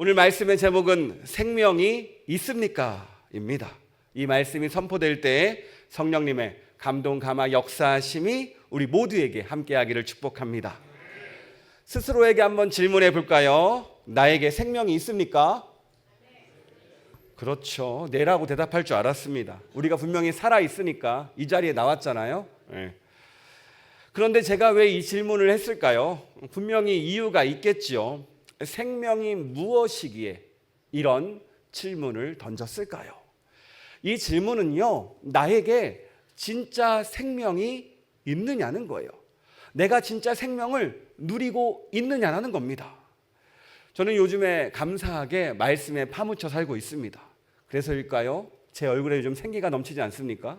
오늘 말씀의 제목은 생명이 있습니까? 입니다. 이 말씀이 선포될 때 성령님의 감동, 감화, 역사하심이 우리 모두에게 함께하기를 축복합니다. 스스로에게 한번 질문해 볼까요? 나에게 생명이 있습니까? 그렇죠. 네라고 대답할 줄 알았습니다. 우리가 분명히 살아있으니까 이 자리에 나왔잖아요. 네. 그런데 제가 왜 이 질문을 했을까요? 분명히 이유가 있겠지요. 생명이 무엇이기에 이런 질문을 던졌을까요? 이 질문은요, 나에게 진짜 생명이 있느냐는 거예요. 내가 진짜 생명을 누리고 있느냐는 겁니다. 저는 요즘에 감사하게 말씀에 파묻혀 살고 있습니다. 그래서일까요? 제 얼굴에 요즘 생기가 넘치지 않습니까?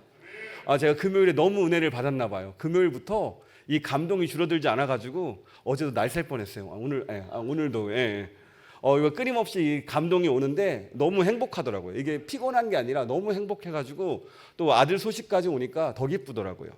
제가 금요일에 너무 은혜를 받았나 봐요. 금요일부터 이 감동이 줄어들지 않아가지고 어제도 날 셀 뻔했어요. 오늘도. 이거 끊임없이 이 감동이 오는데 너무 행복하더라고요. 이게 피곤한 게 아니라 너무 행복해가지고 또 아들 소식까지 오니까 더 기쁘더라고요.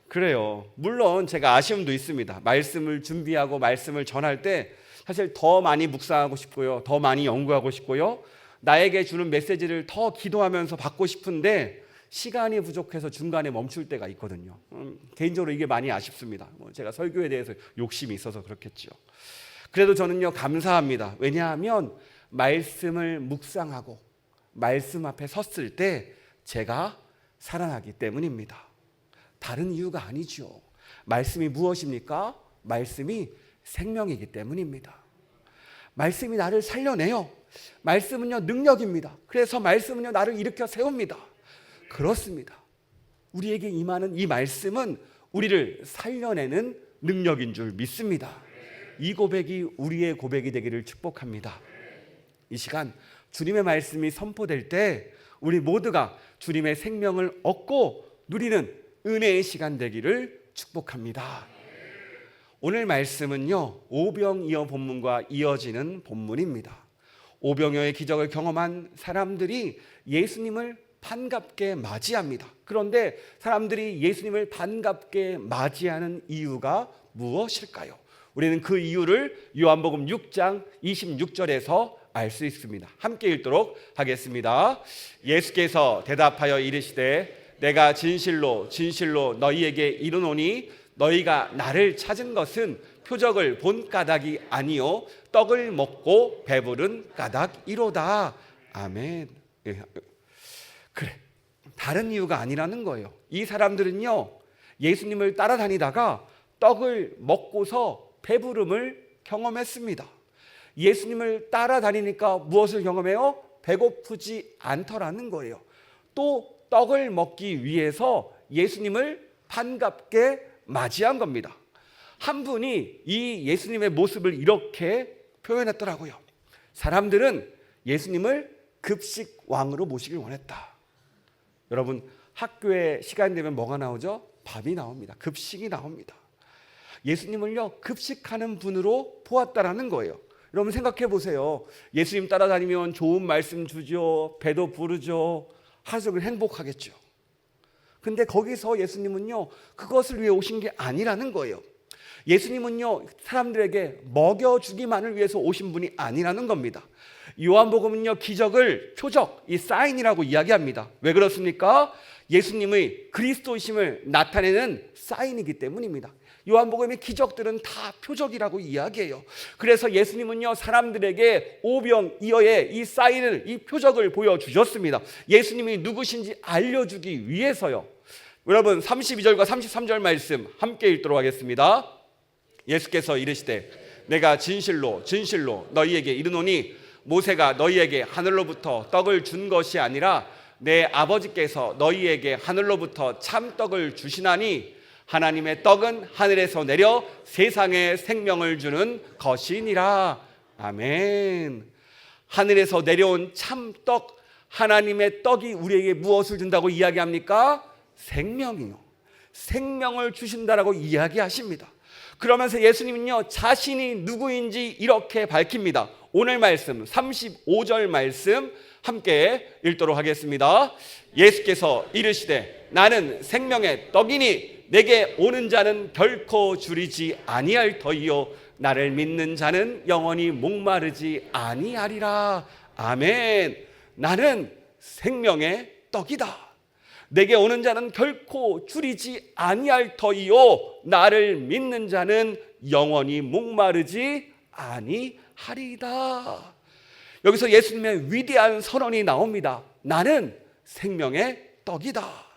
그래요. 물론 제가 아쉬움도 있습니다. 말씀을 준비하고 말씀을 전할 때 사실 더 많이 묵상하고 싶고요. 더 많이 연구하고 싶고요. 나에게 주는 메시지를 더 기도하면서 받고 싶은데 시간이 부족해서 중간에 멈출 때가 있거든요. 개인적으로 이게 많이 아쉽습니다. 제가 설교에 대해서 욕심이 있어서 그렇겠죠. 그래도 저는요 감사합니다. 왜냐하면 말씀을 묵상하고 말씀 앞에 섰을 때 제가 살아나기 때문입니다. 다른 이유가 아니죠. 말씀이 무엇입니까? 말씀이 생명이기 때문입니다. 말씀이 나를 살려내요. 말씀은요 능력입니다. 그래서 말씀은요 나를 일으켜 세웁니다. 그렇습니다. 우리에게 임하는 이 말씀은 우리를 살려내는 능력인 줄 믿습니다. 이 고백이 우리의 고백이 되기를 축복합니다. 이 시간 주님의 말씀이 선포될 때 우리 모두가 주님의 생명을 얻고 누리는 은혜의 시간 되기를 축복합니다. 오늘 말씀은요 오병이어 본문과 이어지는 본문입니다. 오병이어의 기적을 경험한 사람들이 예수님을 반갑게 맞이합니다. 그런데 사람들이 예수님을 반갑게 맞이하는 이유가 무엇일까요? 우리는 그 이유를 요한복음 6장 26절에서 알 수 있습니다. 함께 읽도록 하겠습니다. 예수께서 대답하여 이르시되 내가 진실로 진실로 너희에게 이르노니 너희가 나를 찾은 것은 표적을 본 까닭이 아니요 떡을 먹고 배부른 까닭이로다. 아멘. 그래, 다른 이유가 아니라는 거예요. 이 사람들은요 예수님을 따라다니다가 떡을 먹고서 배부름을 경험했습니다. 예수님을 따라다니니까 무엇을 경험해요? 배고프지 않더라는 거예요. 또 떡을 먹기 위해서 예수님을 반갑게 맞이한 겁니다. 한 분이 이 예수님의 모습을 이렇게 표현했더라고요. 사람들은 예수님을 급식 왕으로 모시길 원했다. 여러분 학교에 시간 되면 뭐가 나오죠? 밥이 나옵니다. 급식이 나옵니다. 예수님을요 급식하는 분으로 보았다라는 거예요. 여러분 생각해 보세요. 예수님 따라다니면 좋은 말씀 주죠. 배도 부르죠. 하루 종일 행복하겠죠. 근데 거기서 예수님은요 그것을 위해 오신 게 아니라는 거예요. 예수님은요 사람들에게 먹여주기만을 위해서 오신 분이 아니라는 겁니다. 요한복음은요 기적을 표적, 이 사인이라고 이야기합니다. 왜 그렇습니까? 예수님의 그리스도이심을 나타내는 사인이기 때문입니다. 요한복음의 기적들은 다 표적이라고 이야기해요. 그래서 예수님은요 사람들에게 오병이어의 이 사인을, 이 표적을 보여주셨습니다. 예수님이 누구신지 알려주기 위해서요. 여러분 32절과 33절 말씀 함께 읽도록 하겠습니다. 예수께서 이르시되 내가 진실로 진실로 너희에게 이르노니 모세가 너희에게 하늘로부터 떡을 준 것이 아니라 내 아버지께서 너희에게 하늘로부터 참떡을 주시나니 하나님의 떡은 하늘에서 내려 세상에 생명을 주는 것이니라. 아멘. 하늘에서 내려온 참떡, 하나님의 떡이 우리에게 무엇을 준다고 이야기합니까? 생명이요. 생명을 주신다라고 이야기하십니다. 그러면서 예수님은요 자신이 누구인지 이렇게 밝힙니다. 오늘 말씀 35절 말씀 함께 읽도록 하겠습니다. 예수께서 이르시되 나는 생명의 떡이니 내게 오는 자는 결코 줄이지 아니할 터이요 나를 믿는 자는 영원히 목마르지 아니하리라. 아멘. 나는 생명의 떡이다. 내게 오는 자는 결코 줄이지 아니할 터이요 나를 믿는 자는 영원히 목마르지 아니하리이다. 여기서 예수님의 위대한 선언이 나옵니다. 나는 생명의 떡이다.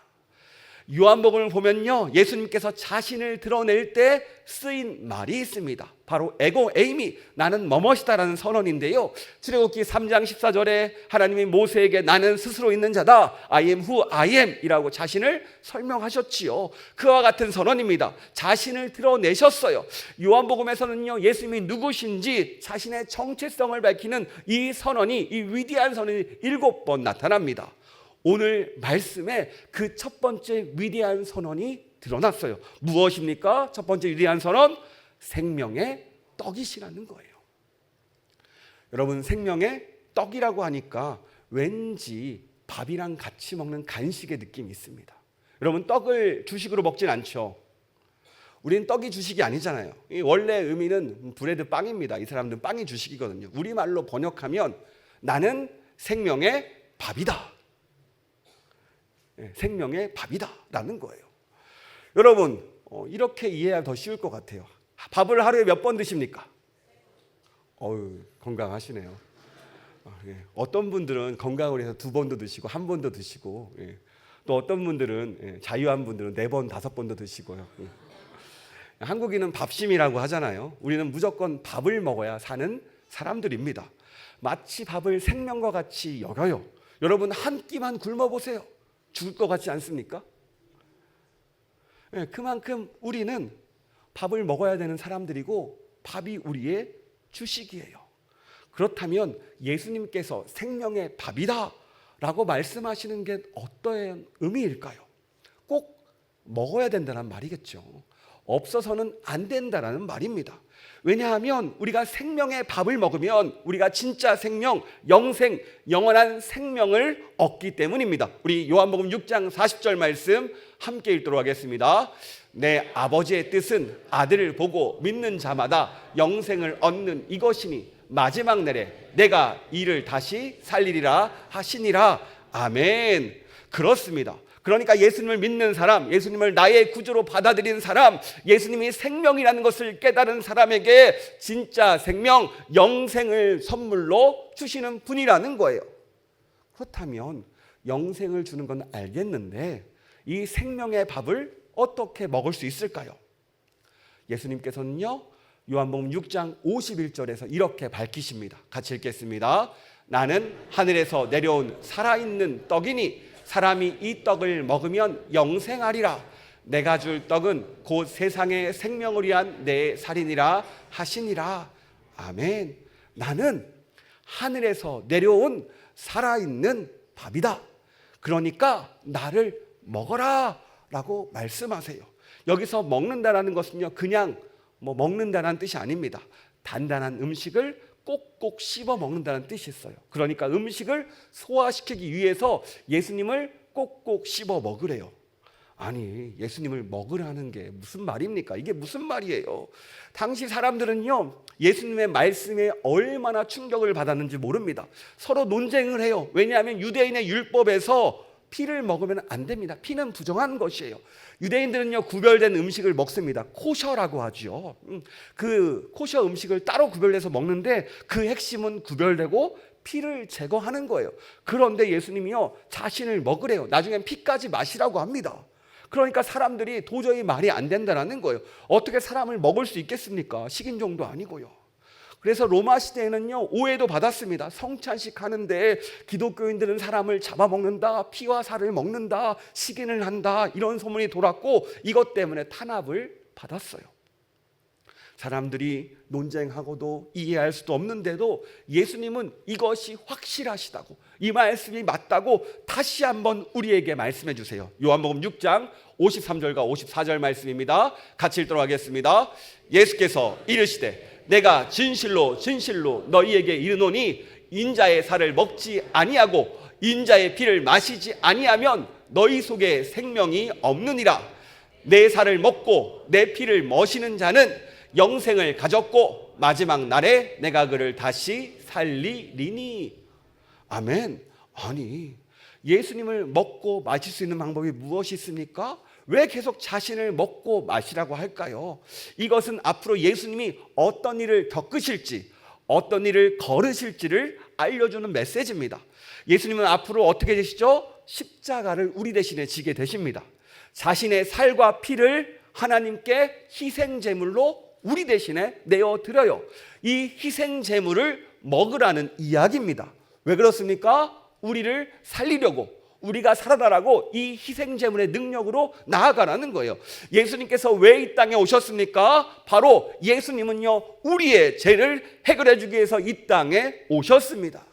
요한복음을 보면요, 예수님께서 자신을 드러낼 때 쓰인 말이 있습니다. 바로 에고 에이미, 나는 뭐뭇이다라는 선언인데요, 출애굽기 3장 14절에 하나님이 모세에게 나는 스스로 있는 자다, I am who I am 이라고 자신을 설명하셨지요. 그와 같은 선언입니다. 자신을 드러내셨어요. 요한복음에서는요, 예수님이 누구신지 자신의 정체성을 밝히는 이 선언이, 이 위대한 선언이 7번 나타납니다. 오늘 말씀에 그 첫 번째 위대한 선언이 드러났어요. 무엇입니까? 첫 번째 위대한 선언, 생명의 떡이시라는 거예요. 여러분, 생명의 떡이라고 하니까 왠지 밥이랑 같이 먹는 간식의 느낌이 있습니다. 여러분, 떡을 주식으로 먹진 않죠. 우리는 떡이 주식이 아니잖아요. 원래 의미는 브레드 빵입니다. 이 사람들은 빵이 주식이거든요. 우리말로 번역하면 나는 생명의 밥이다. 생명의 밥이다 라는 거예요. 여러분, 이렇게 이해하면 더 쉬울 것 같아요. 밥을 하루에 몇 번 드십니까? 건강하시네요. 어떤 분들은 건강을 위해서 2번도 드시고 1번도 드시고, 또 어떤 분들은 자유한 분들은 4번, 5번도 드시고요. 한국인은 밥심이라고 하잖아요. 우리는 무조건 밥을 먹어야 사는 사람들입니다. 마치 밥을 생명과 같이 여겨요. 여러분, 한 끼만 굶어보세요. 죽을 것 같지 않습니까? 그만큼 우리는 밥을 먹어야 되는 사람들이고 밥이 우리의 주식이에요. 그렇다면 예수님께서 생명의 밥이다 라고 말씀하시는 게 어떤 의미일까요? 꼭 먹어야 된다는 말이겠죠. 없어서는 안 된다는 말입니다. 왜냐하면 우리가 생명의 밥을 먹으면 우리가 진짜 생명, 영생, 영원한 생명을 얻기 때문입니다. 우리 요한복음 6장 40절 말씀 함께 읽도록 하겠습니다. 내 아버지의 뜻은 아들을 보고 믿는 자마다 영생을 얻는 이것이니 마지막 날에 내가 이를 다시 살리리라 하시니라. 아멘. 그렇습니다. 그러니까 예수님을 믿는 사람, 예수님을 나의 구주로 받아들인 사람, 예수님이 생명이라는 것을 깨달은 사람에게 진짜 생명, 영생을 선물로 주시는 분이라는 거예요. 그렇다면 영생을 주는 건 알겠는데 이 생명의 밥을 어떻게 먹을 수 있을까요? 예수님께서는요, 요한복음 6장 51절에서 이렇게 밝히십니다. 같이 읽겠습니다. 나는 하늘에서 내려온 살아있는 떡이니 사람이 이 떡을 먹으면 영생하리라. 내가 줄 떡은 곧 세상의 생명을 위한 내 살이니라 하시니라. 아멘. 나는 하늘에서 내려온 살아있는 밥이다. 그러니까 나를 먹어라 라고 말씀하세요. 여기서 먹는다라는 것은요, 그냥 먹는다는 뜻이 아닙니다. 단단한 음식을 꼭꼭 씹어 먹는다는 뜻이 있어요. 그러니까 음식을 소화시키기 위해서 예수님을 꼭꼭 씹어 먹으래요. 아니, 예수님을 먹으라는 게 무슨 말입니까? 이게 무슨 말이에요? 당시 사람들은요, 예수님의 말씀에 얼마나 충격을 받았는지 모릅니다. 서로 논쟁을 해요. 왜냐하면 유대인의 율법에서 피를 먹으면 안 됩니다. 피는 부정한 것이에요. 유대인들은요, 구별된 음식을 먹습니다. 코셔라고 하죠. 그 코셔 음식을 따로 구별해서 먹는데 그 핵심은 구별되고 피를 제거하는 거예요. 그런데 예수님이요, 자신을 먹으래요. 나중엔 피까지 마시라고 합니다. 그러니까 사람들이 도저히 말이 안 된다는 거예요. 어떻게 사람을 먹을 수 있겠습니까? 식인종도 아니고요. 그래서 로마 시대에는요, 오해도 받았습니다. 성찬식 하는데 기독교인들은 사람을 잡아먹는다, 피와 살을 먹는다, 식인을 한다, 이런 소문이 돌았고 이것 때문에 탄압을 받았어요. 사람들이 논쟁하고도 이해할 수도 없는데도 예수님은 이것이 확실하시다고, 이 말씀이 맞다고 다시 한번 우리에게 말씀해 주세요. 요한복음 6장 53절과 54절 말씀입니다. 같이 읽도록 하겠습니다. 예수께서 이르시되 내가 진실로 진실로 너희에게 이르노니 인자의 살을 먹지 아니하고 인자의 피를 마시지 아니하면 너희 속에 생명이 없느니라. 내 살을 먹고 내 피를 머시는 자는 영생을 가졌고 마지막 날에 내가 그를 다시 살리리니. 아멘. 아니, 예수님을 먹고 마실 수 있는 방법이 무엇이 있습니까? 왜 계속 자신을 먹고 마시라고 할까요? 이것은 앞으로 예수님이 어떤 일을 겪으실지, 어떤 일을 걸으실지를 알려주는 메시지입니다. 예수님은 앞으로 어떻게 되시죠? 십자가를 우리 대신에 지게 되십니다. 자신의 살과 피를 하나님께 희생제물로 우리 대신에 내어드려요. 이 희생제물을 먹으라는 이야기입니다. 왜 그렇습니까? 우리를 살리려고, 우리가 살아나라고 이 희생제물의 능력으로 나아가라는 거예요. 예수님께서 왜 이 땅에 오셨습니까? 바로 예수님은요, 우리의 죄를 해결해 주기 위해서 이 땅에 오셨습니다.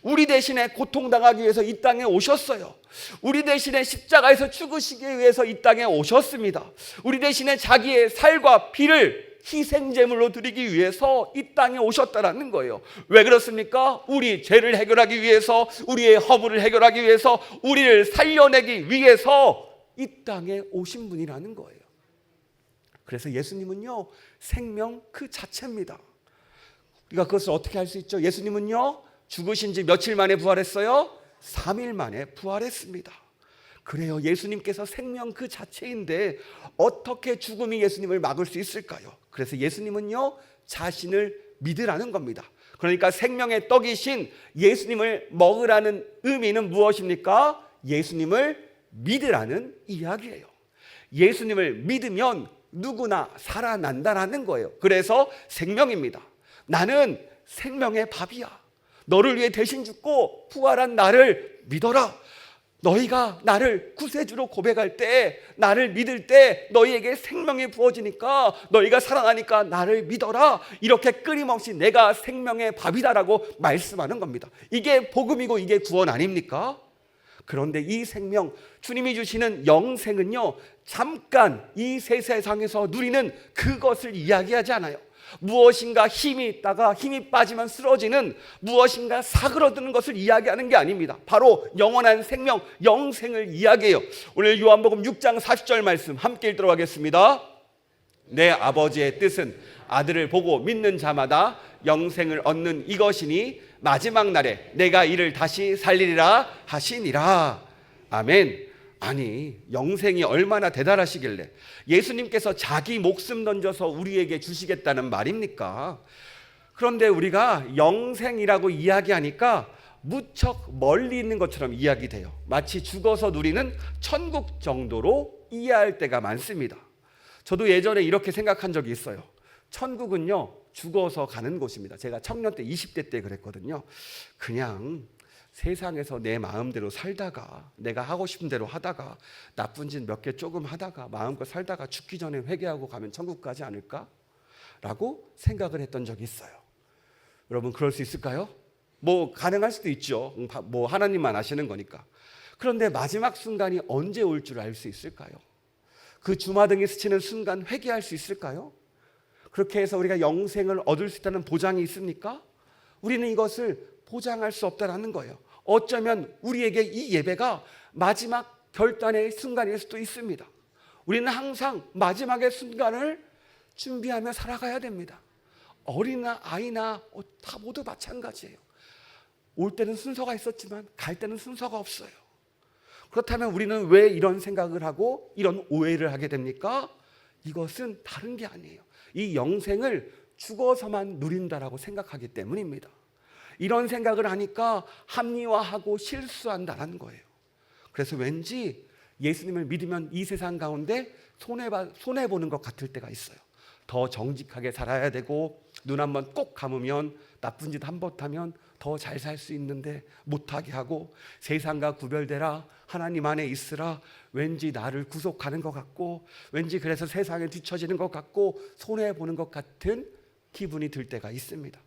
우리 대신에 고통당하기 위해서 이 땅에 오셨어요. 우리 대신에 십자가에서 죽으시기 위해서 이 땅에 오셨습니다. 우리 대신에 자기의 살과 피를 희생제물로 드리기 위해서 이 땅에 오셨다라는 거예요. 왜 그렇습니까? 우리 죄를 해결하기 위해서, 우리의 허물을 해결하기 위해서, 우리를 살려내기 위해서 이 땅에 오신 분이라는 거예요. 그래서 예수님은요, 생명 그 자체입니다. 우리가 그것을 어떻게 할 수 있죠? 예수님은요, 죽으신 지 며칠 만에 부활했어요? 3일 만에 부활했습니다. 그래요. 예수님께서 생명 그 자체인데 어떻게 죽음이 예수님을 막을 수 있을까요? 그래서 예수님은요, 자신을 믿으라는 겁니다. 그러니까 생명의 떡이신 예수님을 먹으라는 의미는 무엇입니까? 예수님을 믿으라는 이야기예요. 예수님을 믿으면 누구나 살아난다라는 거예요. 그래서 생명입니다. 나는 생명의 밥이야. 너를 위해 대신 죽고 부활한 나를 믿어라. 너희가 나를 구세주로 고백할 때, 나를 믿을 때 너희에게 생명이 부어지니까, 너희가 살아나니까 나를 믿어라. 이렇게 끊임없이 내가 생명의 밥이다라고 말씀하는 겁니다. 이게 복음이고 이게 구원 아닙니까? 그런데 이 생명, 주님이 주시는 영생은요, 잠깐 이 세상에서 누리는 그것을 이야기하지 않아요. 무엇인가 힘이 있다가 힘이 빠지면 쓰러지는, 무엇인가 사그러드는 것을 이야기하는 게 아닙니다. 바로 영원한 생명, 영생을 이야기해요. 오늘 요한복음 6장 40절 말씀 함께 읽도록 하겠습니다. 내 아버지의 뜻은 아들을 보고 믿는 자마다 영생을 얻는 이것이니 마지막 날에 내가 이를 다시 살리리라 하시니라. 아멘. 아니, 영생이 얼마나 대단하시길래 예수님께서 자기 목숨 던져서 우리에게 주시겠다는 말입니까? 그런데 우리가 영생이라고 이야기하니까 무척 멀리 있는 것처럼 이야기돼요. 마치 죽어서 누리는 천국 정도로 이해할 때가 많습니다. 저도 예전에 이렇게 생각한 적이 있어요. 천국은요, 죽어서 가는 곳입니다. 제가 청년 때 20대 때 그랬거든요. 그냥 세상에서 내 마음대로 살다가, 내가 하고 싶은 대로 하다가, 나쁜 짓 몇 개 조금 하다가 마음껏 살다가 죽기 전에 회개하고 가면 천국 가지 않을까? 라고 생각을 했던 적이 있어요. 여러분, 그럴 수 있을까요? 뭐 가능할 수도 있죠. 뭐 하나님만 아시는 거니까. 그런데 마지막 순간이 언제 올 줄 알 수 있을까요? 그 주마등이 스치는 순간 회개할 수 있을까요? 그렇게 해서 우리가 영생을 얻을 수 있다는 보장이 있습니까? 우리는 이것을 보장할 수 없다는 거예요. 어쩌면 우리에게 이 예배가 마지막 결단의 순간일 수도 있습니다. 우리는 항상 마지막의 순간을 준비하며 살아가야 됩니다. 어린이나 아이나 다 모두 마찬가지예요. 올 때는 순서가 있었지만 갈 때는 순서가 없어요. 그렇다면 우리는 왜 이런 생각을 하고 이런 오해를 하게 됩니까? 이것은 다른 게 아니에요. 이 영생을 죽어서만 누린다라고 생각하기 때문입니다. 이런 생각을 하니까 합리화하고 실수한다는 거예요. 그래서 왠지 예수님을 믿으면 이 세상 가운데 손해보는 것 같을 때가 있어요. 더 정직하게 살아야 되고, 눈 한번 꼭 감으면 나쁜 짓 한 번 하면 더 잘 살 수 있는데 못하게 하고, 세상과 구별되라, 하나님 안에 있으라, 왠지 나를 구속하는 것 같고, 왠지 그래서 세상에 뒤처지는 것 같고 손해보는 것 같은 기분이 들 때가 있습니다.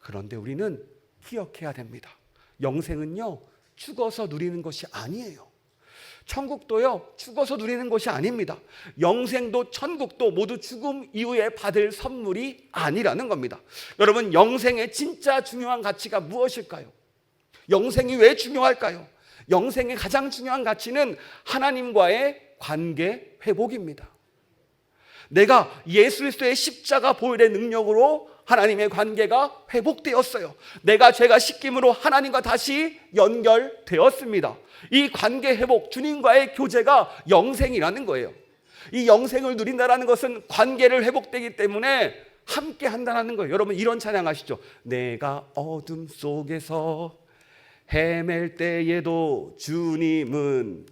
그런데 우리는 기억해야 됩니다. 영생은요, 죽어서 누리는 것이 아니에요. 천국도요, 죽어서 누리는 것이 아닙니다. 영생도 천국도 모두 죽음 이후에 받을 선물이 아니라는 겁니다. 여러분, 영생의 진짜 중요한 가치가 무엇일까요? 영생이 왜 중요할까요? 영생의 가장 중요한 가치는 하나님과의 관계 회복입니다. 내가 예수 그리스도의 십자가 보혈의 능력으로 하나님의 관계가 회복되었어요. 내가 죄가 씻김으로 하나님과 다시 연결되었습니다. 이 관계 회복, 주님과의 교제가 영생이라는 거예요. 이 영생을 누린다는 것은 관계를 회복되기 때문에 함께 한다는 거예요. 여러분 이런 찬양 아시죠? 내가 어둠 속에서 헤맬 때에도 주님은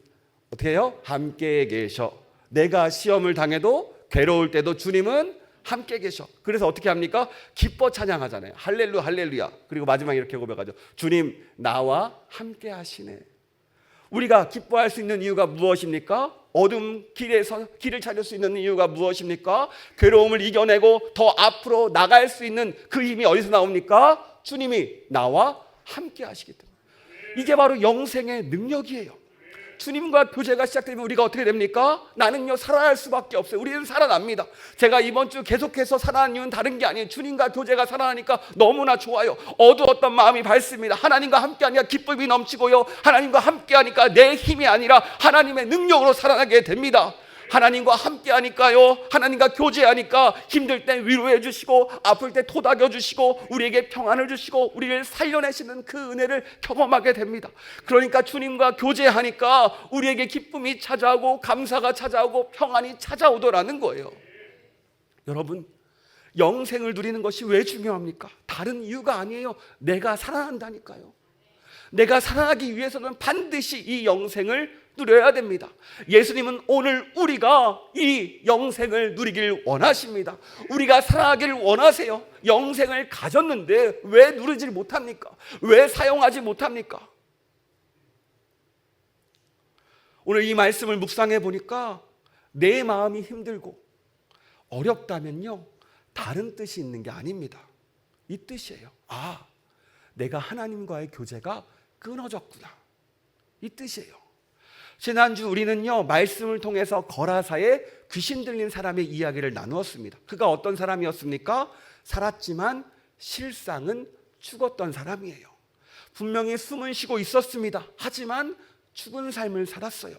어떻게 해요? 함께 계셔. 내가 시험을 당해도 괴로울 때도 주님은 함께 계셔. 그래서 어떻게 합니까? 기뻐 찬양하잖아요. 할렐루야 할렐루야. 그리고 마지막에 이렇게 고백하죠. 주님 나와 함께 하시네. 우리가 기뻐할 수 있는 이유가 무엇입니까? 어둠 길에서 길을 찾을 수 있는 이유가 무엇입니까? 괴로움을 이겨내고 더 앞으로 나갈 수 있는 그 힘이 어디서 나옵니까? 주님이 나와 함께 하시기 때문에. 이게 바로 영생의 능력이에요. 주님과 교제가 시작되면 우리가 어떻게 됩니까? 나는요 살아날 수밖에 없어요. 우리는 살아납니다. 제가 이번 주 계속해서 살아난 이유는 다른 게 아니에요. 주님과 교제가 살아나니까 너무나 좋아요. 어두웠던 마음이 밝습니다. 하나님과 함께하니까 기쁨이 넘치고요, 하나님과 함께하니까 내 힘이 아니라 하나님의 능력으로 살아나게 됩니다. 하나님과 함께하니까요, 하나님과 교제하니까 힘들 때 위로해 주시고 아플 때 토닥여 주시고 우리에게 평안을 주시고 우리를 살려내시는 그 은혜를 경험하게 됩니다. 그러니까 주님과 교제하니까 우리에게 기쁨이 찾아오고 감사가 찾아오고 평안이 찾아오더라는 거예요. 여러분 영생을 누리는 것이 왜 중요합니까? 다른 이유가 아니에요. 내가 살아난다니까요. 내가 살아나기 위해서는 반드시 이 영생을 누려야 됩니다. 예수님은 오늘 우리가 이 영생을 누리길 원하십니다. 우리가 살아가기를 원하세요. 영생을 가졌는데 왜 누리지 못합니까? 왜 사용하지 못합니까? 오늘 이 말씀을 묵상해 보니까 내 마음이 힘들고 어렵다면요 다른 뜻이 있는 게 아닙니다. 이 뜻이에요. 아, 내가 하나님과의 교제가 끊어졌구나. 이 뜻이에요. 지난주 우리는요 말씀을 통해서 거라사의 귀신 들린 사람의 이야기를 나누었습니다. 그가 어떤 사람이었습니까? 살았지만 실상은 죽었던 사람이에요. 분명히 숨은 쉬고 있었습니다. 하지만 죽은 삶을 살았어요.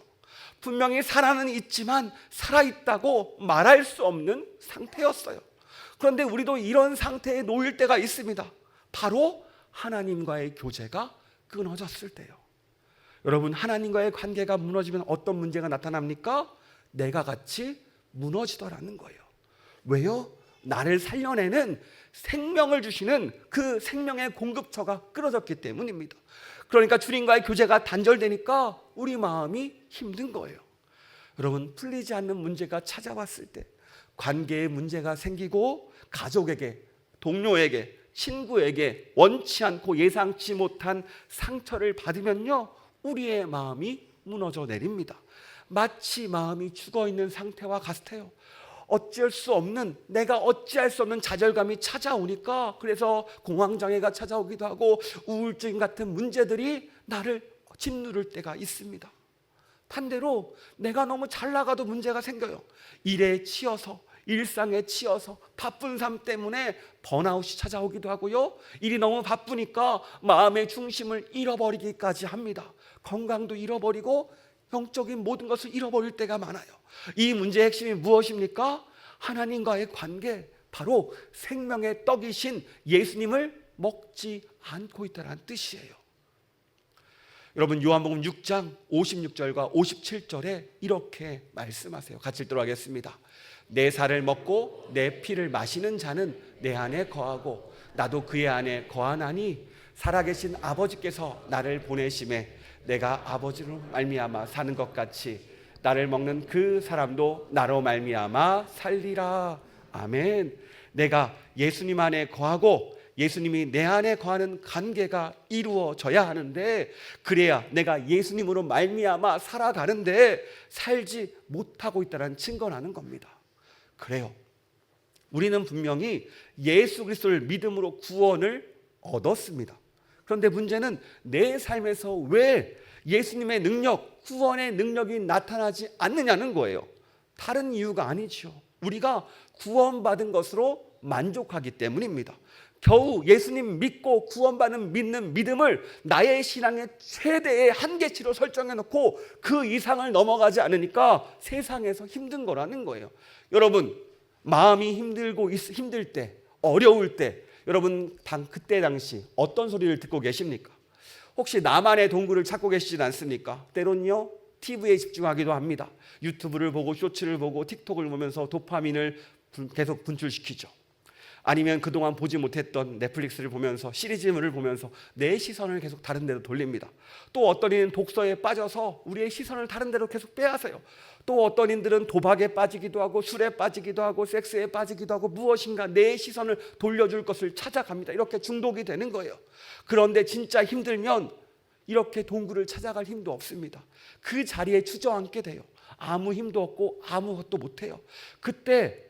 분명히 살아는 있지만 살아있다고 말할 수 없는 상태였어요. 그런데 우리도 이런 상태에 놓일 때가 있습니다. 바로 하나님과의 교제가 끊어졌을 때요. 여러분 하나님과의 관계가 무너지면 어떤 문제가 나타납니까? 내가 같이 무너지더라는 거예요. 왜요? 나를 살려내는 생명을 주시는 그 생명의 공급처가 끊어졌기 때문입니다. 그러니까 주님과의 교제가 단절되니까 우리 마음이 힘든 거예요. 여러분 풀리지 않는 문제가 찾아왔을 때, 관계에 문제가 생기고 가족에게, 동료에게, 친구에게 원치 않고 예상치 못한 상처를 받으면요 우리의 마음이 무너져 내립니다. 마치 마음이 죽어있는 상태와 같아요. 어찌할 수 없는, 내가 어찌할 수 없는 좌절감이 찾아오니까 그래서 공황장애가 찾아오기도 하고 우울증 같은 문제들이 나를 짓누를 때가 있습니다. 반대로 내가 너무 잘 나가도 문제가 생겨요. 일에 치여서, 일상에 치여서 바쁜 삶 때문에 번아웃이 찾아오기도 하고요, 일이 너무 바쁘니까 마음의 중심을 잃어버리기까지 합니다. 건강도 잃어버리고 영적인 모든 것을 잃어버릴 때가 많아요. 이 문제의 핵심이 무엇입니까? 하나님과의 관계, 바로 생명의 떡이신 예수님을 먹지 않고 있다는 뜻이에요. 여러분 요한복음 6장 56절과 57절에 이렇게 말씀하세요. 같이 읽도록 하겠습니다. 내 살을 먹고 내 피를 마시는 자는 내 안에 거하고 나도 그의 안에 거하나니 살아계신 아버지께서 나를 보내심에 내가 아버지로 말미암아 사는 것 같이 나를 먹는 그 사람도 나로 말미암아 살리라. 아멘. 내가 예수님 안에 거하고 예수님이 내 안에 거하는 관계가 이루어져야 하는데, 그래야 내가 예수님으로 말미암아 살아가는데 살지 못하고 있다는 증거라는 겁니다. 그래요. 우리는 분명히 예수 그리스도를 믿음으로 구원을 얻었습니다. 그런데 문제는 내 삶에서 왜 예수님의 능력, 구원의 능력이 나타나지 않느냐는 거예요. 다른 이유가 아니죠. 우리가 구원받은 것으로 만족하기 때문입니다. 겨우 예수님 믿고 구원받는 믿는 믿음을 나의 신앙의 최대의 한계치로 설정해 놓고 그 이상을 넘어가지 않으니까 세상에서 힘든 거라는 거예요. 여러분 마음이 힘들 때, 어려울 때 여러분 그때 당시 어떤 소리를 듣고 계십니까? 혹시 나만의 동굴을 찾고 계시진 않습니까? 때론요 TV에 집중하기도 합니다. 유튜브를 보고 쇼츠를 보고 틱톡을 보면서 도파민을 계속 분출시키죠. 아니면 그동안 보지 못했던 넷플릭스를 보면서 시리즈물을 보면서 내 시선을 계속 다른 데로 돌립니다. 또 어떤 이는 독서에 빠져서 우리의 시선을 다른 데로 계속 빼앗아요. 또 어떤 이들은 도박에 빠지기도 하고 술에 빠지기도 하고 섹스에 빠지기도 하고 무엇인가 내 시선을 돌려줄 것을 찾아갑니다. 이렇게 중독이 되는 거예요. 그런데 진짜 힘들면 이렇게 동굴을 찾아갈 힘도 없습니다. 그 자리에 주저앉게 돼요. 아무 힘도 없고 아무것도 못해요. 그때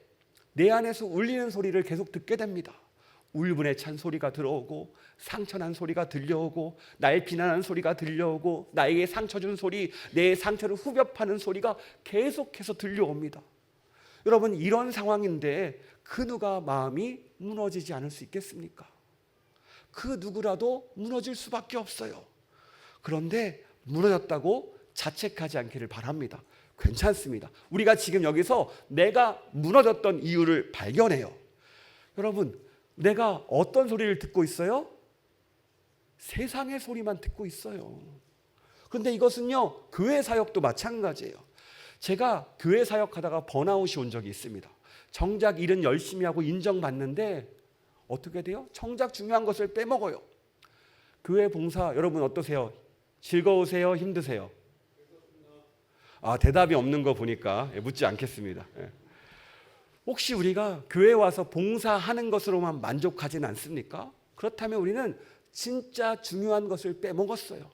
내 안에서 울리는 소리를 계속 듣게 됩니다. 울분에 찬 소리가 들어오고 상처난 소리가 들려오고 날 비난하는 소리가 들려오고 나에게 상처 준 소리, 내 상처를 후벼 파는 소리가 계속해서 들려옵니다. 여러분 이런 상황인데 그 누가 마음이 무너지지 않을 수 있겠습니까? 그 누구라도 무너질 수밖에 없어요. 그런데 무너졌다고 자책하지 않기를 바랍니다. 괜찮습니다. 우리가 지금 여기서 내가 무너졌던 이유를 발견해요. 여러분, 내가 어떤 소리를 듣고 있어요? 세상의 소리만 듣고 있어요. 그런데 이것은요, 교회 사역도 마찬가지예요. 제가 교회 사역하다가 번아웃이 온 적이 있습니다. 정작 일은 열심히 하고 인정받는데 어떻게 돼요? 정작 중요한 것을 빼먹어요. 교회 봉사 여러분 어떠세요? 즐거우세요? 힘드세요? 대답이 없는 거 보니까 묻지 않겠습니다. 혹시 우리가 교회에 와서 봉사하는 것으로만 만족하진 않습니까? 그렇다면 우리는 진짜 중요한 것을 빼먹었어요.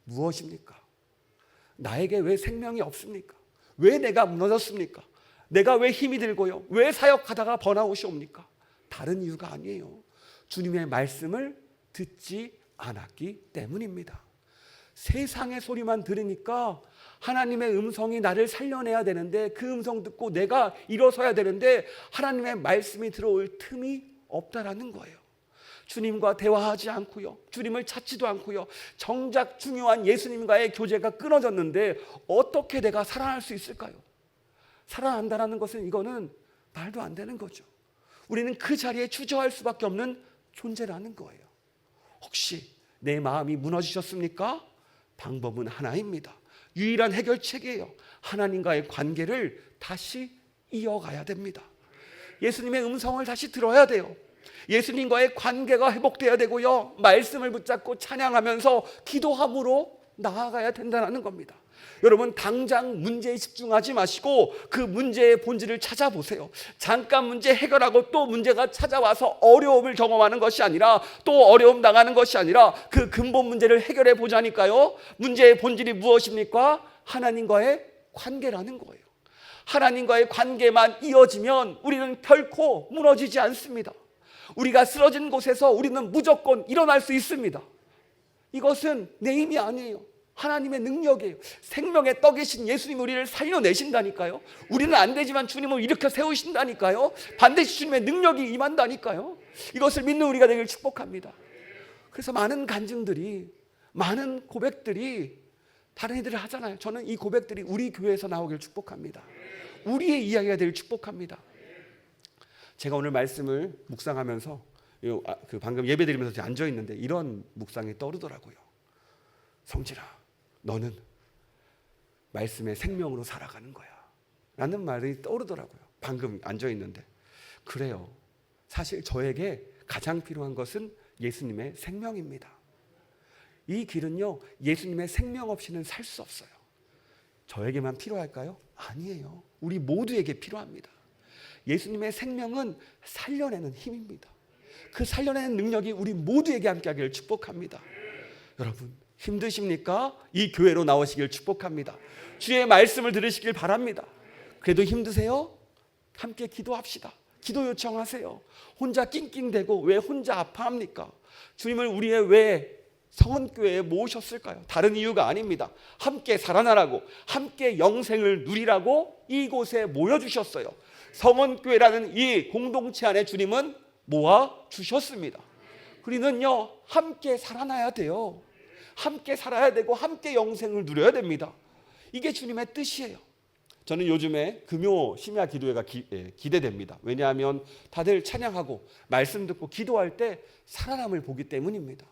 무엇입니까? 나에게 왜 생명이 없습니까? 왜 내가 무너졌습니까? 내가 왜 힘이 들고요? 왜 사역하다가 번아웃이 옵니까? 다른 이유가 아니에요. 주님의 말씀을 듣지 않았기 때문입니다. 세상의 소리만 들으니까 하나님의 음성이 나를 살려내야 되는데 그 음성 듣고 내가 일어서야 되는데 하나님의 말씀이 들어올 틈이 없다라는 거예요. 주님과 대화하지 않고요. 주님을 찾지도 않고요. 정작 중요한 예수님과의 교제가 끊어졌는데 어떻게 내가 살아날 수 있을까요? 살아난다는 것은 이거는 말도 안 되는 거죠. 우리는 그 자리에 주저할 수밖에 없는 존재라는 거예요. 혹시 내 마음이 무너지셨습니까? 방법은 하나입니다. 유일한 해결책이에요. 하나님과의 관계를 다시 이어가야 됩니다. 예수님의 음성을 다시 들어야 돼요. 예수님과의 관계가 회복돼야 되고요. 말씀을 붙잡고 찬양하면서 기도함으로 나아가야 된다는 겁니다. 여러분 당장 문제에 집중하지 마시고 그 문제의 본질을 찾아보세요. 잠깐 문제 해결하고 또 문제가 찾아와서 어려움을 경험하는 것이 아니라 또 어려움 당하는 것이 아니라 그 근본 문제를 해결해 보자니까요. 문제의 본질이 무엇입니까? 하나님과의 관계라는 거예요. 하나님과의 관계만 이어지면 우리는 결코 무너지지 않습니다. 우리가 쓰러진 곳에서 우리는 무조건 일어날 수 있습니다. 이것은 내 힘이 아니에요. 하나님의 능력이에요. 생명의 떡이신 예수님이 우리를 살려내신다니까요. 우리는 안 되지만 주님을 일으켜 세우신다니까요. 반드시 주님의 능력이 임한다니까요. 이것을 믿는 우리가 되길 축복합니다. 그래서 많은 간증들이, 많은 고백들이 다른 이들을 하잖아요. 저는 이 고백들이 우리 교회에서 나오길 축복합니다. 우리의 이야기가 되길 축복합니다. 제가 오늘 말씀을 묵상하면서 방금 예배드리면서 앉아있는데 이런 묵상이 떠오르더라고요. 성진아, 너는 말씀의 생명으로 살아가는 거야 라는 말이 떠오르더라고요. 방금 앉아있는데 그래요. 사실 저에게 가장 필요한 것은 예수님의 생명입니다. 이 길은요, 예수님의 생명 없이는 살 수 없어요. 저에게만 필요할까요? 아니에요. 우리 모두에게 필요합니다. 예수님의 생명은 살려내는 힘입니다. 그 살려내는 능력이 우리 모두에게 함께하기를 축복합니다. 여러분 힘드십니까? 이 교회로 나오시길 축복합니다. 주의 말씀을 들으시길 바랍니다. 그래도 힘드세요? 함께 기도합시다. 기도 요청하세요. 혼자 낑낑대고 왜 혼자 아파합니까? 주님을 우리의 왜 성원교회에 모으셨을까요? 다른 이유가 아닙니다. 함께 살아나라고, 함께 영생을 누리라고 이곳에 모여주셨어요. 성원교회라는 이 공동체 안에 주님은 모아주셨습니다. 우리는요 함께 살아나야 돼요. 함께 살아야 되고 함께 영생을 누려야 됩니다. 이게 주님의 뜻이에요. 저는 요즘에 금요 심야 기도회가 기대됩니다. 왜냐하면 다들 찬양하고 말씀 듣고 기도할 때 살아남을 보기 때문입니다.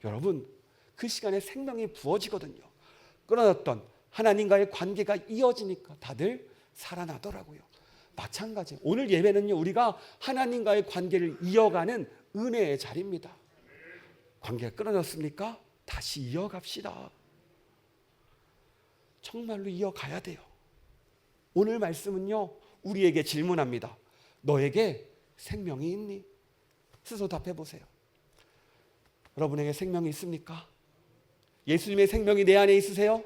여러분, 그 시간에 생명이 부어지거든요. 끊어졌던 하나님과의 관계가 이어지니까 다들 살아나더라고요. 마찬가지예요. 오늘 예배는요, 우리가 하나님과의 관계를 이어가는 은혜의 자리입니다. 관계가 끊어졌습니까? 다시 이어갑시다. 정말로 이어가야 돼요. 오늘 말씀은요, 우리에게 질문합니다. 너에게 생명이 있니? 스스로 답해 보세요. 여러분에게 생명이 있습니까? 예수님의 생명이 내 안에 있으세요?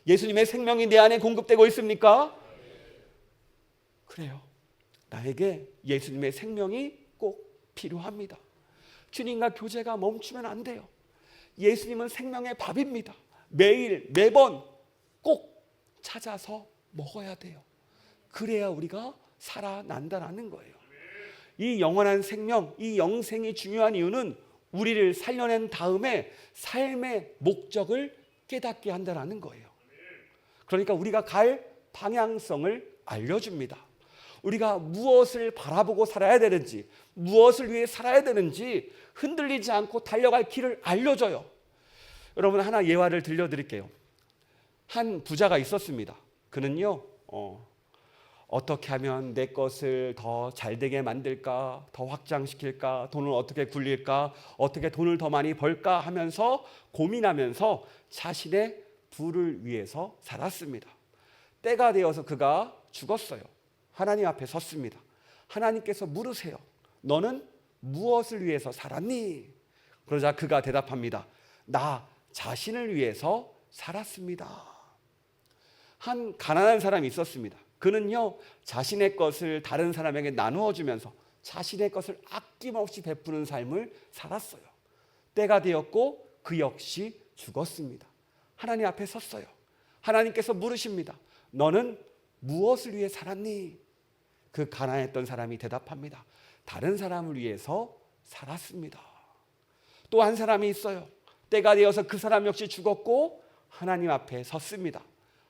예수님의 생명이 내 안에 공급되고 있습니까? 그래요. 나에게 예수님의 생명이 꼭 필요합니다. 주님과 교제가 멈추면 안 돼요. 예수님은 생명의 밥입니다. 매일 매번 꼭 찾아서 먹어야 돼요. 그래야 우리가 살아난다라는 거예요. 이 영원한 생명, 이 영생이 중요한 이유는 우리를 살려낸 다음에 삶의 목적을 깨닫게 한다는 거예요. 그러니까 우리가 갈 방향성을 알려줍니다. 우리가 무엇을 바라보고 살아야 되는지, 무엇을 위해 살아야 되는지 흔들리지 않고 달려갈 길을 알려줘요. 여러분, 하나 예화를 들려드릴게요. 한 부자가 있었습니다. 그는요, 어떻게 하면 내 것을 더 잘되게 만들까, 더 확장시킬까, 돈을 어떻게 굴릴까, 어떻게 돈을 더 많이 벌까 하면서 고민하면서 자신의 부를 위해서 살았습니다. 때가 되어서 그가 죽었어요. 하나님 앞에 섰습니다. 하나님께서 물으세요. 너는 무엇을 위해서 살았니? 그러자 그가 대답합니다. 나 자신을 위해서 살았습니다. 한 가난한 사람이 있었습니다. 그는요, 자신의 것을 다른 사람에게 나누어 주면서 자신의 것을 아낌없이 베푸는 삶을 살았어요. 때가 되었고 그 역시 죽었습니다. 하나님 앞에 섰어요. 하나님께서 물으십니다. 너는 무엇을 위해 살았니? 그 가난했던 사람이 대답합니다. 다른 사람을 위해서 살았습니다. 또 한 사람이 있어요. 때가 되어서 그 사람 역시 죽었고 하나님 앞에 섰습니다.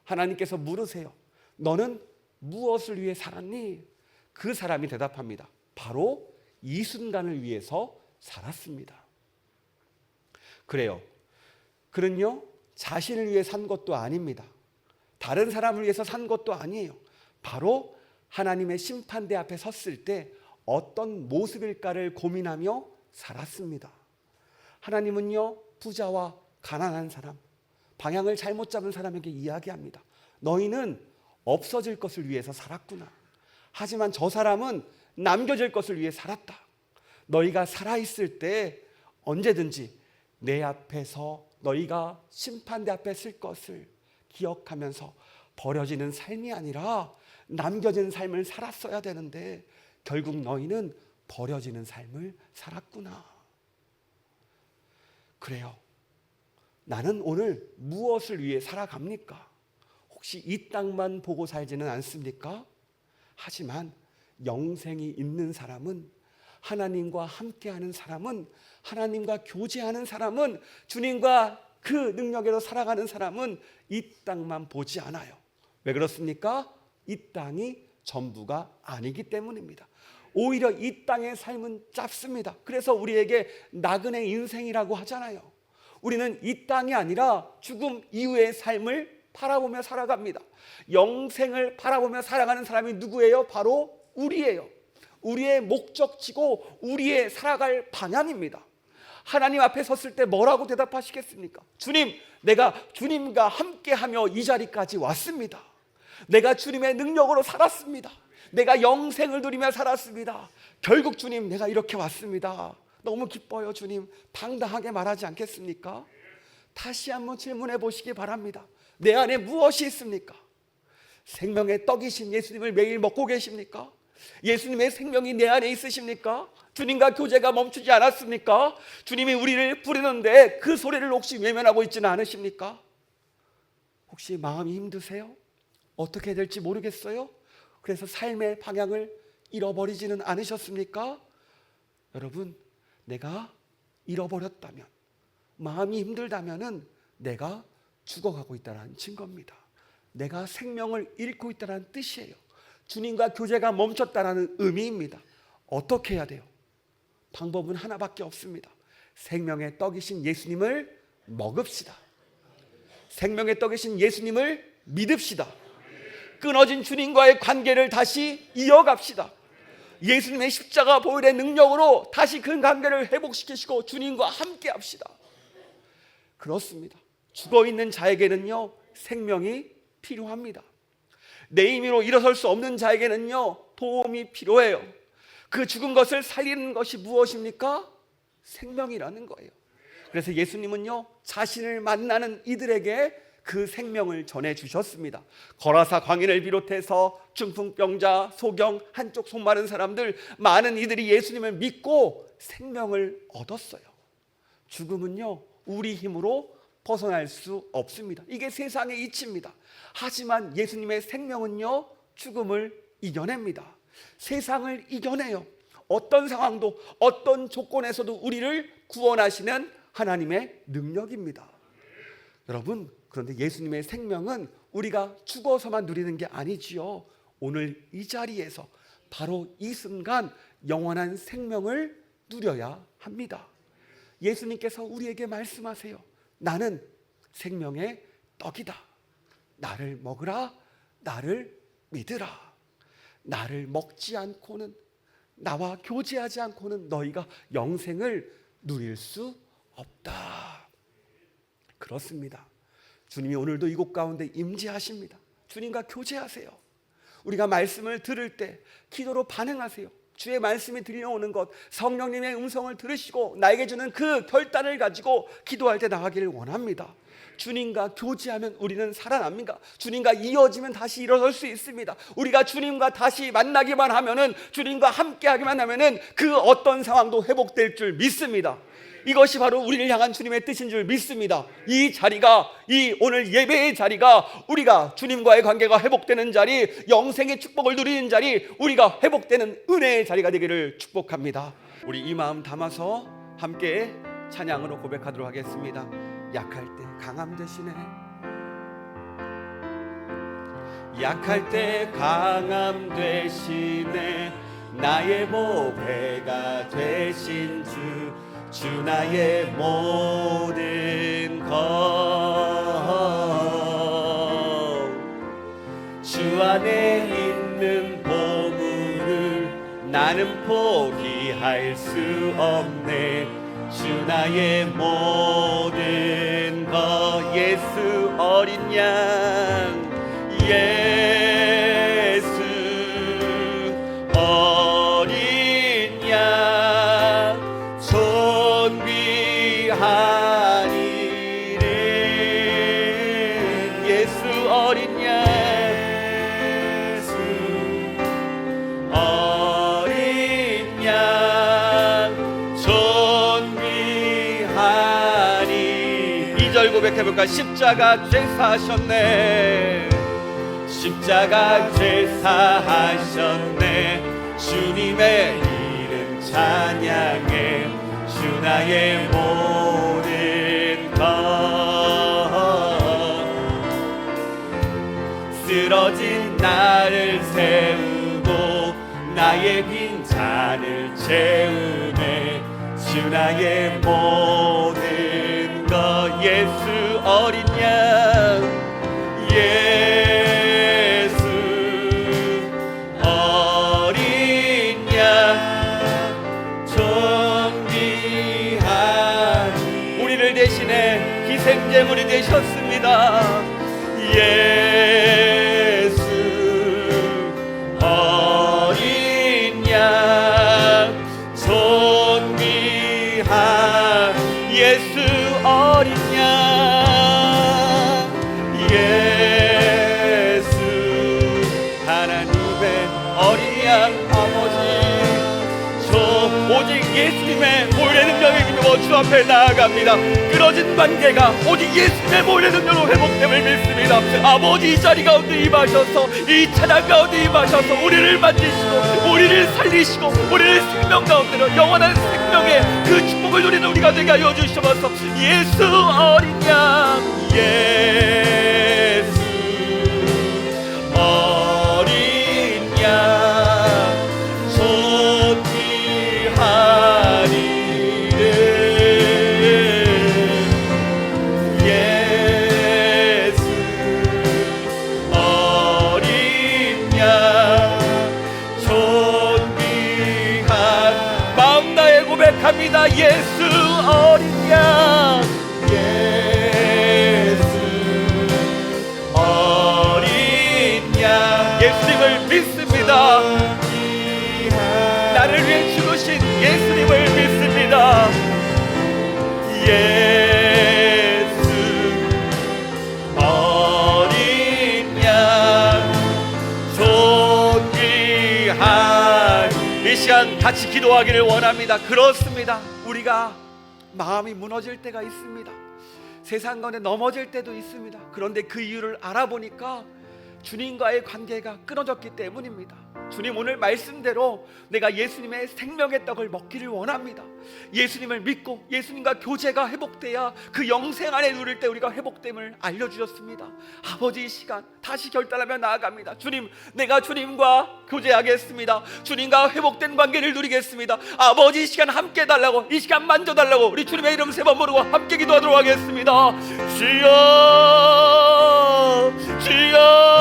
하나님께서 물으세요. 너는 무엇을 위해 살았니? 그 사람이 대답합니다. 바로 이 순간을 위해서 살았습니다. 그래요. 그는요, 자신을 위해 산 것도 아닙니다. 다른 사람을 위해서 산 것도 아니에요. 바로 하나님의 심판대 앞에 섰을 때 어떤 모습일까를 고민하며 살았습니다. 하나님은요, 부자와 가난한 사람, 방향을 잘못 잡은 사람에게 이야기합니다. 너희는 없어질 것을 위해서 살았구나. 하지만 저 사람은 남겨질 것을 위해 살았다. 너희가 살아있을 때 언제든지 내 앞에서 너희가 심판대 앞에 쓸 것을 기억하면서 버려지는 삶이 아니라 남겨진 삶을 살았어야 되는데 결국 너희는 버려지는 삶을 살았구나. 그래요. 나는 오늘 무엇을 위해 살아갑니까? 혹시 이 땅만 보고 살지는 않습니까? 하지만 영생이 있는 사람은, 하나님과 함께하는 사람은, 하나님과 교제하는 사람은, 주님과 그 능력으로 살아가는 사람은 이 땅만 보지 않아요. 왜 그렇습니까? 이 땅이 전부가 아니기 때문입니다. 오히려 이 땅의 삶은 짧습니다. 그래서 우리에게 나그네 인생이라고 하잖아요. 우리는 이 땅이 아니라 죽음 이후의 삶을 바라보며 살아갑니다. 영생을 바라보며 살아가는 사람이 누구예요? 바로 우리예요. 우리의 목적지고 우리의 살아갈 방향입니다. 하나님 앞에 섰을 때 뭐라고 대답하시겠습니까? 주님, 내가 주님과 함께하며 이 자리까지 왔습니다. 내가 주님의 능력으로 살았습니다. 내가 영생을 누리며 살았습니다. 결국 주님, 내가 이렇게 왔습니다. 너무 기뻐요, 주님. 당당하게 말하지 않겠습니까? 다시 한번 질문해 보시기 바랍니다. 내 안에 무엇이 있습니까? 생명의 떡이신 예수님을 매일 먹고 계십니까? 예수님의 생명이 내 안에 있으십니까? 주님과 교제가 멈추지 않았습니까? 주님이 우리를 부르는데 그 소리를 혹시 외면하고 있지는 않으십니까? 혹시 마음이 힘드세요? 어떻게 될지 모르겠어요? 그래서 삶의 방향을 잃어버리지는 않으셨습니까? 여러분, 내가 잃어버렸다면, 마음이 힘들다면은 내가 죽어가고 있다는 증거입니다. 내가 생명을 잃고 있다는 뜻이에요. 주님과 교제가 멈췄다는 의미입니다. 어떻게 해야 돼요? 방법은 하나밖에 없습니다. 생명의 떡이신 예수님을 먹읍시다. 생명의 떡이신 예수님을 믿읍시다. 끊어진 주님과의 관계를 다시 이어갑시다. 예수님의 십자가 보혈의 능력으로 다시 그 관계를 회복시키시고 주님과 함께 합시다. 그렇습니다. 죽어있는 자에게는요, 생명이 필요합니다. 내 힘으로 일어설 수 없는 자에게는요, 도움이 필요해요. 그 죽은 것을 살리는 것이 무엇입니까? 생명이라는 거예요. 그래서 예수님은요, 자신을 만나는 이들에게 그 생명을 전해주셨습니다. 거라사 광인을 비롯해서 중풍병자, 소경, 한쪽 손 마른 사람들, 많은 이들이 예수님을 믿고 생명을 얻었어요. 죽음은요, 우리 힘으로 벗어날 수 없습니다. 이게 세상의 이치입니다. 하지만 예수님의 생명은요, 죽음을 이겨냅니다. 세상을 이겨내요. 어떤 상황도, 어떤 조건에서도 우리를 구원하시는 하나님의 능력입니다. 여러분, 그런데 예수님의 생명은 우리가 죽어서만 누리는 게 아니지요. 오늘 이 자리에서 바로 이 순간 영원한 생명을 누려야 합니다. 예수님께서 우리에게 말씀하세요. 나는 생명의 떡이다. 나를 먹으라. 나를 믿으라. 나를 먹지 않고는, 나와 교제하지 않고는 너희가 영생을 누릴 수 없다. 그렇습니다. 주님이 오늘도 이곳 가운데 임재하십니다. 주님과 교제하세요. 우리가 말씀을 들을 때 기도로 반응하세요. 주의 말씀이 들려오는 것, 성령님의 음성을 들으시고 나에게 주는 그 결단을 가지고 기도할 때 나가기를 원합니다. 주님과 교제하면 우리는 살아납니다. 주님과 이어지면 다시 일어설 수 있습니다. 우리가 주님과 다시 만나기만 하면은, 주님과 함께하기만 하면은 그 어떤 상황도 회복될 줄 믿습니다. 이것이 바로 우리를 향한 주님의 뜻인 줄 믿습니다. 이 자리가, 이 오늘 예배의 자리가 우리가 주님과의 관계가 회복되는 자리, 영생의 축복을 누리는 자리, 우리가 회복되는 은혜의 자리가 되기를 축복합니다. 우리 이 마음 담아서 함께 찬양으로 고백하도록 하겠습니다. 약할 때 강함 되시네. 약할 때 강함 되시네. 나의 보배가 되신 주 나의 모든 것. 주 안에 있는 보물을 나는 포기할 수 없네. 주 나의 모든 것. 예수 어린 양, 예수 어린 양, 존귀한 이름. 예수 어린 양, 예수 어린 양, 존귀한 이름. 2절 고백해볼까? 십자가 죄사하셨네. 십자가 죄사하셨네. 주님의 이름 찬양해. 주 나의 모든 것. 쓰러진 나를 세우고 나의 빈 잔을 채우네. 주 나의 모든 것. 예수 어린 양, 예수 어린 양, 존귀한 우리를 대신해 희생제물이 되셨습니다. 예수 어린 양, 존귀한 예수 어린 양, 예수 하나님의 어린 양 아버지, 저 오직 예수님의 보혈의 능력에 힘입어 주 앞에 나아갑니다. 끊어진 관계가 오직 예수님의 보혈의 능력으로 회복됨을 믿습니다. 아버지, 이 자리 가운데 임하셔서, 이 찬양 가운데 임하셔서 우리를 만지시고 우리를 살리시고 우리를 생명 가운데로 영원한 생명의 그 축복을 누리는 우리가 되게 하여 주시옵소서. 예수 어린 양, 예수 고백합니다. 예수 어린 양, 예수 어린 양. 예수님을 믿습니다. 나를 위해 죽으신 예수님을 믿습니다. 예수 어린 양 존귀한. 이 시간 같이 기도하기를 원합니다. 그렇습니다. 우리가 마음이 무너질 때가 있습니다. 세상 가운데 넘어질 때도 있습니다. 그런데 그 이유를 알아보니까 주님과의 관계가 끊어졌기 때문입니다. 주님, 오늘 말씀대로 내가 예수님의 생명의 떡을 먹기를 원합니다. 예수님을 믿고 예수님과 교제가 회복돼야 그 영생 안에 누릴 때 우리가 회복됨을 알려주셨습니다. 아버지, 이 시간 다시 결단하며 나아갑니다. 주님, 내가 주님과 교제하겠습니다. 주님과 회복된 관계를 누리겠습니다. 아버지, 이 시간 함께 달라고, 이 시간 만져달라고 우리 주님의 이름 세 번 부르고 함께 기도하도록 하겠습니다. 주여, 주여,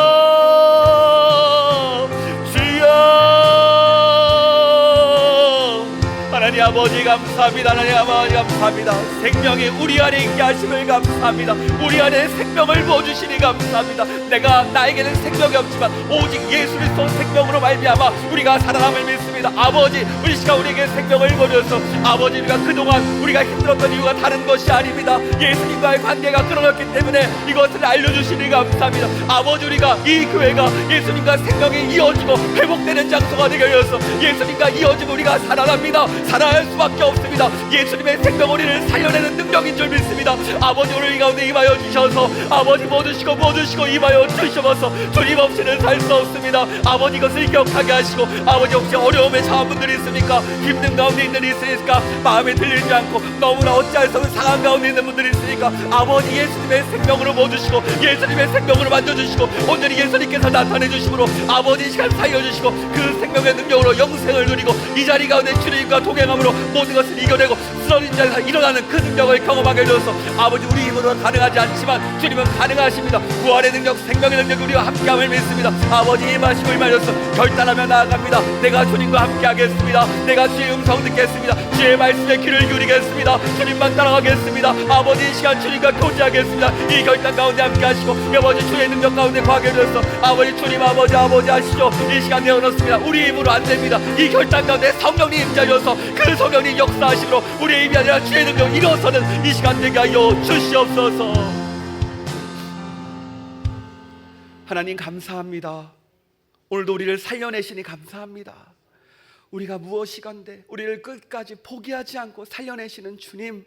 하나님 아버지 감사합니다. 하나님 아버지 감사합니다. 생명이 우리 안에 있게 하심을 감사합니다. 우리 안에 생명을 부어주시니 감사합니다. 나에게는 생명이 없지만 오직 예수 그리스도 생명으로 말미암아 우리가 살아남을 믿습니다. 아버지, 우리 시간 우리에게 생명을 부어주셔서 아버지, 우리가 그동안 우리가 힘들었던 이유가 다른 것이 아닙니다. 예수님과의 관계가 끊어졌기 때문에 이것을 알려주시니 감사합니다. 아버지, 우리가 이 교회가 예수님과 생명이 이어지고 회복되는 장소가 되게 하여서 예수님과 이어지고 우리가 살아납니다. 살아날 수밖에 없습니다. 예수님의 생명 우리를 살려내는 능력인 줄 믿습니다. 아버지, 오늘 이 가운데 임하여 주셔서 아버지 모두시고 임하여 주셔서 주님 없이는 살 수 없습니다. 아버지, 이것을 기억하게 하시고 아버지, 혹시 어려움에 처한 분들이 있습니까? 힘든 가운데 있는 분들이 있으니까 마음에 들리지 않고 너무나 어찌할 수 없는 상황 가운데 있는 분들이 있으니까 아버지, 예수님의 생명으로 모주시고 예수님의 생명으로 만져주시고 온전히 예수님께서 나타내 주심으로 아버지, 이 시간 살려주시고 그 생명의 능력으로 영생을 누리고 이 자리 가운데 주님과 동행함으로 모든 것을 이겨내고 쓰러진 자리에서 일어나는 그 능력을 경험하게 해주셔서 아버지, 우리 힘으로는 가능하지 않지만 주님은 가능하십니다. 부활의 능력, 생명의 능력 우리와 함께함을 믿습니다. 아버지, 임하시고 임하셔서 결단하며 나아갑니다. 내가 주님과 함께하겠습니다. 내가 주의 음성 듣겠습니다. 주의 말씀에 귀를 기울이겠습니다. 주님만 따라가겠습니다. 아버지, 이 시간 주님과 교제하겠습니다. 이 결단 가운데 함께하시고 아버지, 주의 능력 가운데 거하게 해주셔서 아버지, 주님 아버지 하시죠. 이 시간 내어놓습니다. 우리 힘으로 안 됩니다. 이 결단 가운데 성령님 임자셔서 그 성령님 역사하심으로 우리의 힘이 아니라 주의 능력 일어서는 이 시간 되게 하여 주시옵소서. 하나님 감사합니다. 오늘도 우리를 살려내시니 감사합니다. 우리가 무엇이건데 우리를 끝까지 포기하지 않고 살려내시는 주님,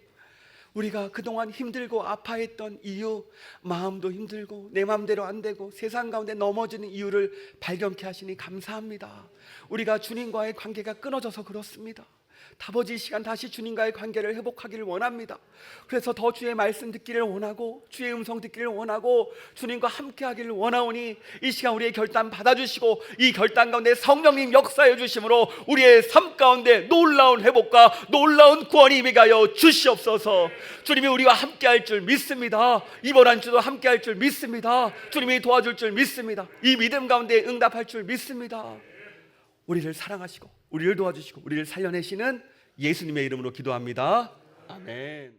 우리가 그동안 힘들고 아파했던 이유, 마음도 힘들고 내 마음대로 안 되고 세상 가운데 넘어지는 이유를 발견케 하시니 감사합니다. 우리가 주님과의 관계가 끊어져서 그렇습니다. 아버지, 이 시간 다시 주님과의 관계를 회복하기를 원합니다. 그래서 더 주의 말씀 듣기를 원하고 주의 음성 듣기를 원하고 주님과 함께 하기를 원하오니 이 시간 우리의 결단 받아주시고 이 결단 가운데 성령님 역사해 주심으로 우리의 삶 가운데 놀라운 회복과 놀라운 구원이 임하게 하여 주시옵소서. 주님이 우리와 함께 할 줄 믿습니다. 이번 한 주도 함께 할 줄 믿습니다. 주님이 도와줄 줄 믿습니다. 이 믿음 가운데 응답할 줄 믿습니다. 우리를 사랑하시고 우리를 도와주시고 우리를 살려내시는 예수님의 이름으로 기도합니다. 아멘.